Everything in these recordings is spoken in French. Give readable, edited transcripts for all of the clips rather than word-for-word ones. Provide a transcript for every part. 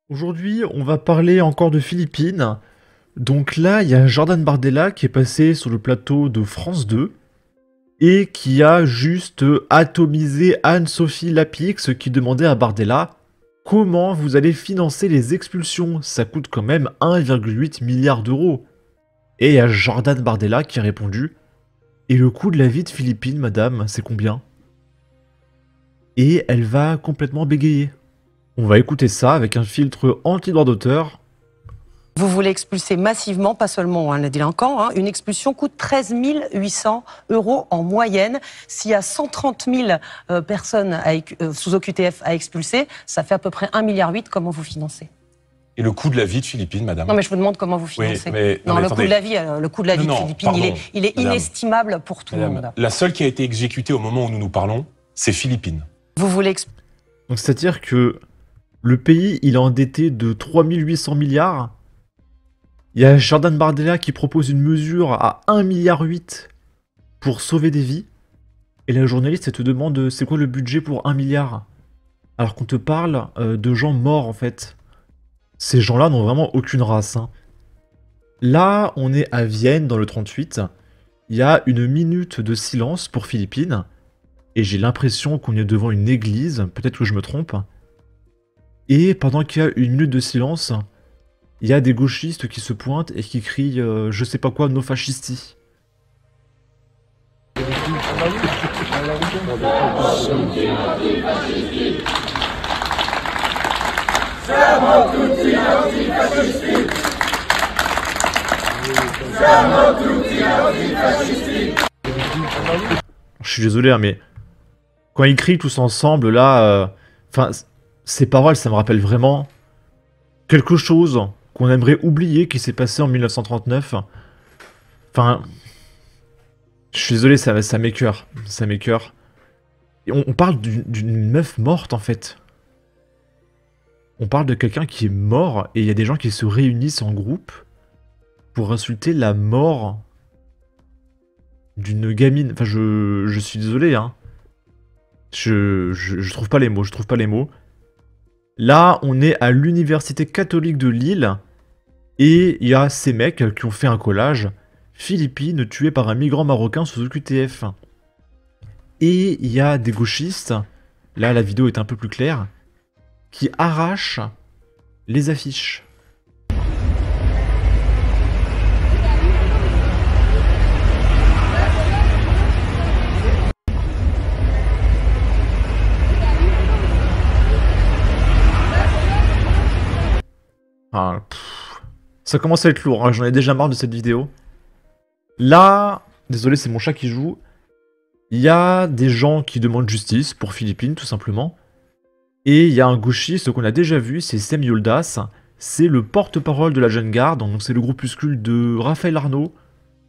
Aujourd'hui, on va parler encore de Philippines. Donc là, il y a Jordan Bardella qui est passé sur le plateau de France 2 et qui a juste atomisé Anne-Sophie Lapix qui demandait à Bardella comment vous allez financer les expulsions. Ça coûte quand même 1,8 milliard d'euros. Et il y a Jordan Bardella qui a répondu et le coût de la vie de Philippines, madame, c'est combien? Et elle va complètement bégayer. On va écouter ça avec un filtre anti-droit d'auteur. Vous voulez expulser massivement, pas seulement les délinquants. Une expulsion coûte 13 800 € en moyenne. S'il y a 130 000 personnes sous OQTF à expulser, ça fait à peu près 1,8 milliard. Comment vous financez? Et le coût de la vie de Philippines, madame? Non, mais je vous demande comment vous financez. Oui, non, le attendez. coût de la vie, de Philippines, pardon, il est madame. inestimable pour tout le monde. La seule qui a été exécutée au moment où nous nous parlons, c'est Philippines. Vous voulez Donc c'est-à-dire que le pays, il est endetté de 3800 milliards. Il y a Jordan Bardella qui propose une mesure à 1,8 milliard pour sauver des vies. Et la journaliste, elle te demande c'est quoi le budget pour 1 milliard? Alors qu'on te parle de gens morts en fait. Ces gens-là n'ont vraiment aucune race. Là, on est à Vienne dans le 38. Il y a une minute de silence pour Philippines. Et j'ai l'impression qu'on est devant une église, peut-être que je me trompe. Et pendant qu'il y a une minute de silence, il y a des gauchistes qui se pointent et qui crient je sais pas quoi, no fascisti. Je suis désolé, hein, mais quand ils crient tous ensemble, là, enfin, ces paroles, ça me rappelle vraiment quelque chose qu'on aimerait oublier qui s'est passé en 1939. Enfin, je suis désolé, ça m'écœure, ça m'écœure. On parle d'une meuf morte, en fait. On parle de quelqu'un qui est mort, et il y a des gens qui se réunissent en groupe pour insulter la mort d'une gamine. Enfin, je suis désolé, hein. Je trouve pas les mots, je trouve pas les mots. Là, on est à l'université catholique de Lille, et il y a ces mecs qui ont fait un collage. Philippines tuées par un migrant marocain sous OQTF. Et il y a des gauchistes, là la vidéo est un peu plus claire, qui arrachent les affiches. Ah, ça commence à être lourd, hein, j'en ai déjà marre de cette vidéo. Là, désolé, c'est mon chat qui joue. Il y a des gens qui demandent justice pour Philippines, tout simplement. Et il y a un gauchiste qu'on a déjà vu, c'est Sem Yoldas. C'est le porte-parole de la Jeune Garde, donc c'est le groupuscule de Raphaël Arnaud,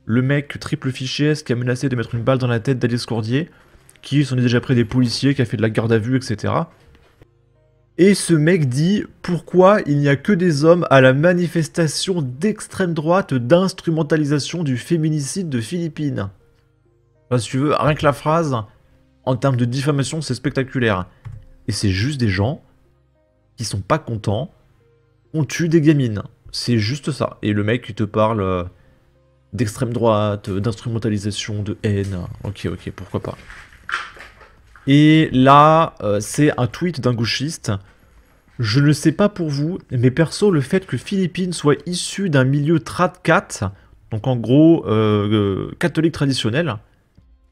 le mec triple fichier qui a menacé de mettre une balle dans la tête d'Alice Cordier, qui s'en est déjà pris des policiers, qui a fait de la garde à vue, etc. Et ce mec dit pourquoi il n'y a que des hommes à la manifestation d'extrême droite d'instrumentalisation du féminicide de Philippines. Enfin, si tu veux, rien que la phrase, en termes de diffamation, c'est spectaculaire. Et c'est juste des gens qui sont pas contents, on tue des gamines. C'est juste ça. Et le mec qui te parle d'extrême droite, d'instrumentalisation, de haine. Ok, pourquoi pas. Et là, c'est un tweet d'un gauchiste. Je ne sais pas pour vous, mais perso, le fait que Philippines soit issu d'un milieu trad-cat, donc en gros, catholique traditionnel,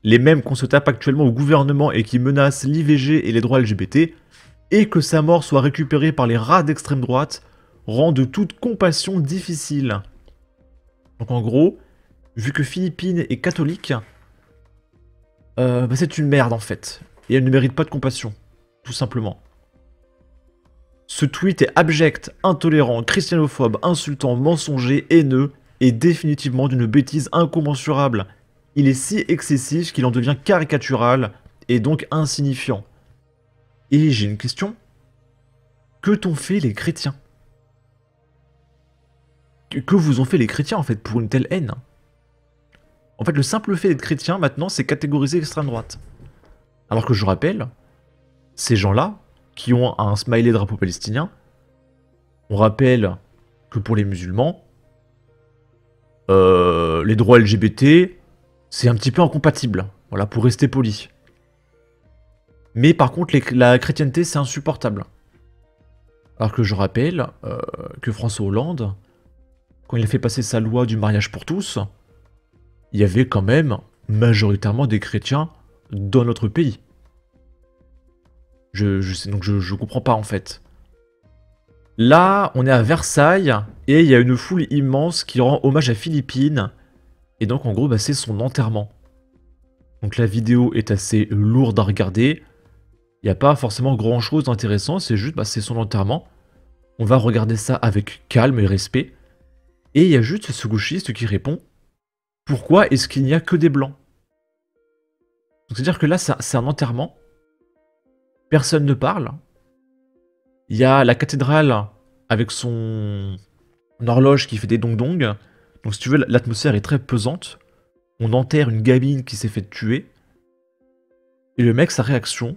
les mêmes qu'on se tape actuellement au gouvernement et qui menacent l'IVG et les droits LGBT, et que sa mort soit récupérée par les rats d'extrême droite, rend de toute compassion difficile. Donc en gros, vu que Philippines est catholique, c'est une merde en fait. Et elle ne mérite pas de compassion, tout simplement. Ce tweet est abject, intolérant, christianophobe, insultant, mensonger, haineux, et définitivement d'une bêtise incommensurable. Il est si excessif qu'il en devient caricatural, et donc insignifiant. Et j'ai une question. Que t'ont fait les chrétiens? Que vous ont fait les chrétiens en fait pour une telle haine? En fait, le simple fait d'être chrétien maintenant, c'est catégoriser extrême droite. Alors que je rappelle, ces gens-là, qui ont un smiley drapeau palestinien, On rappelle que pour les musulmans, les droits LGBT, c'est un petit peu incompatible, voilà, pour rester poli. Mais par contre, la chrétienté, c'est insupportable. Alors que je rappelle que François Hollande, quand il a fait passer sa loi du mariage pour tous, il y avait quand même majoritairement des chrétiens dans notre pays. Donc je comprends pas en fait. Là, on est à Versailles, et il y a une foule immense qui rend hommage à Philippine. Et donc en gros, bah, c'est son enterrement. Donc la vidéo est assez lourde à regarder. Il n'y a pas forcément grand chose d'intéressant, c'est juste, bah, c'est son enterrement. On va regarder ça avec calme et respect. Et il y a juste ce gauchiste qui répond: pourquoi est-ce qu'il n'y a que des blancs? C'est-à-dire que là, c'est un enterrement. Personne ne parle. Il y a la cathédrale avec son horloge qui fait des dong-dong. Donc si tu veux, l'atmosphère est très pesante. On enterre une gamine qui s'est fait tuer. Et le mec, sa réaction,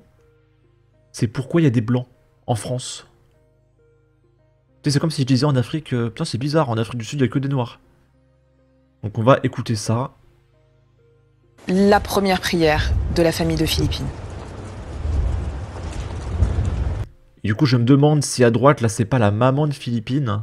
c'est pourquoi il y a des blancs en France. Tu sais, c'est comme si je disais en Afrique, putain c'est bizarre, en Afrique du Sud il n'y a que des noirs. Donc on va écouter ça. La première prière de la famille de Philippine. Et du coup je me demande si à droite là c'est pas la maman de Philippine.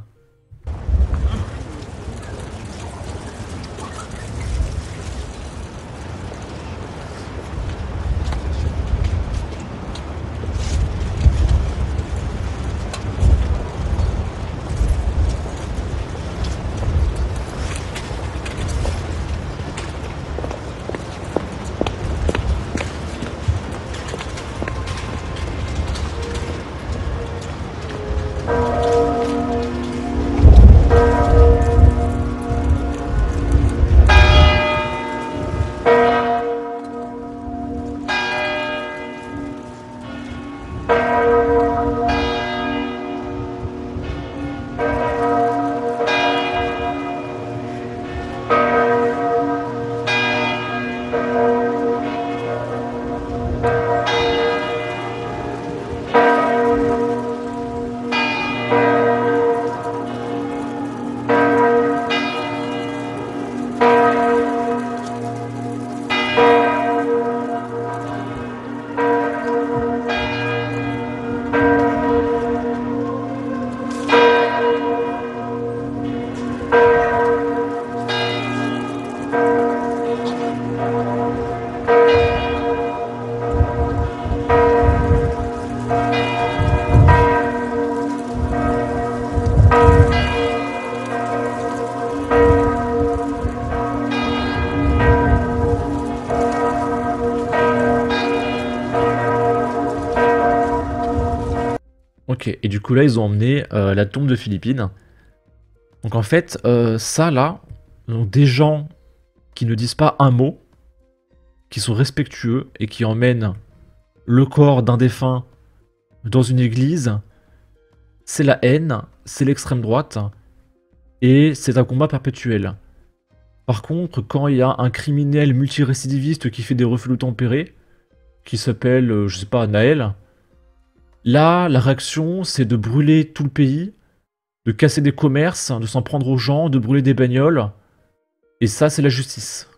Ok, et du coup là ils ont emmené la tombe de Philippine. Donc en fait, ça là, donc des gens qui ne disent pas un mot, qui sont respectueux et qui emmènent le corps d'un défunt dans une église, c'est la haine, c'est l'extrême droite, et c'est un combat perpétuel. Par contre, quand il y a un criminel multirécidiviste qui fait des refus de tempérer, qui s'appelle, je sais pas, Naël, là, la réaction, c'est de brûler tout le pays, de casser des commerces, de s'en prendre aux gens, de brûler des bagnoles, et ça, c'est la justice.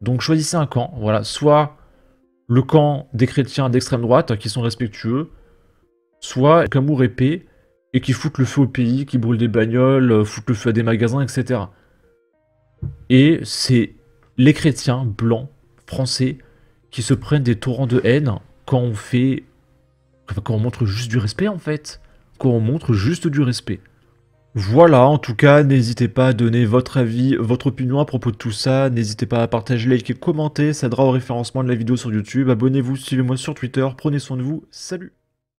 Donc choisissez un camp, voilà, soit le camp des chrétiens d'extrême droite, qui sont respectueux, soit amour et paix, et qui foutent le feu au pays, qui brûlent des bagnoles, foutent le feu à des magasins, etc. Et c'est les chrétiens blancs, français, qui se prennent des torrents de haine quand on fait... Enfin, quand on montre juste du respect, en fait. Quand on montre juste du respect. Voilà, en tout cas, n'hésitez pas à donner votre avis, votre opinion à propos de tout ça. N'hésitez pas à partager, liker, commenter, ça aidera au référencement de la vidéo sur YouTube. Abonnez-vous, suivez-moi sur Twitter, prenez soin de vous, salut!